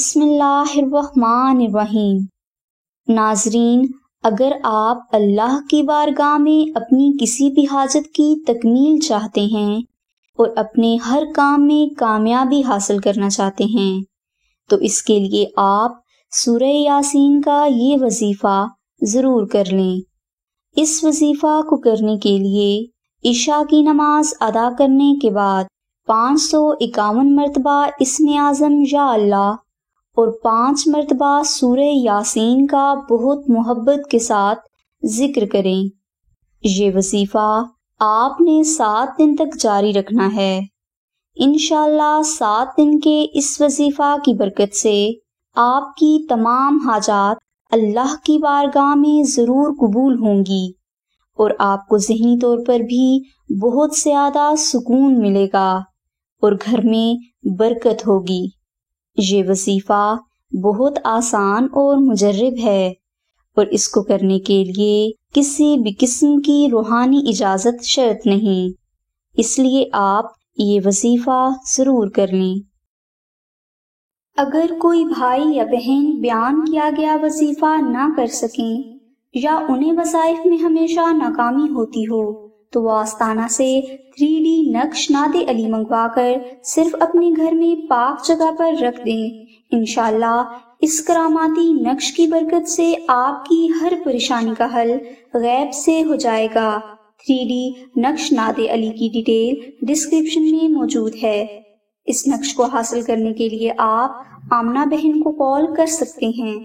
بسم اللہ الرحمن الرحیم۔ ناظرین، اگر آپ اللہ کی بارگاہ میں اپنی کسی بھی حاجت کی تکمیل چاہتے ہیں اور اپنے ہر کام میں کامیابی حاصل کرنا چاہتے ہیں تو اس کے لیے آپ سورہ یاسین کا یہ وظیفہ ضرور کر لیں۔ اس وظیفہ کو کرنے کے لیے عشاء کی نماز ادا کرنے کے بعد 551 مرتبہ اسم اعظم یا اللہ اور 5 مرتبہ سورہ یاسین کا بہت محبت کے ساتھ ذکر کریں۔ یہ وظیفہ آپ نے 7 دن تک جاری رکھنا ہے۔ انشاءاللہ 7 دن کے اس وظیفہ کی برکت سے آپ کی تمام حاجات اللہ کی بارگاہ میں ضرور قبول ہوں گی اور آپ کو ذہنی طور پر بھی بہت زیادہ سکون ملے گا اور گھر میں برکت ہوگی۔ یہ وظیفہ بہت آسان اور مجرب ہے اور اس کو کرنے کے لیے کسی بھی قسم کی روحانی اجازت شرط نہیں، اس لیے آپ یہ وظیفہ ضرور کر لیں۔ اگر کوئی بھائی یا بہن بیان کیا گیا وظیفہ نہ کر سکیں یا انہیں وظائف میں ہمیشہ ناکامی ہوتی ہو تو وہ آستانہ سے 3D نقش ناد علی منگوا کر صرف اپنے گھر میں پاک جگہ پر رکھ دیں۔ انشاءاللہ اس کراماتی نقش کی برکت سے آپ کی ہر پریشانی کا حل غیب سے ہو جائے گا۔ 3D نقش ناد علی کی ڈیٹیل ڈسکرپشن میں موجود ہے۔ اس نقش کو حاصل کرنے کے لیے آپ آمنہ بہن کو کال کر سکتے ہیں۔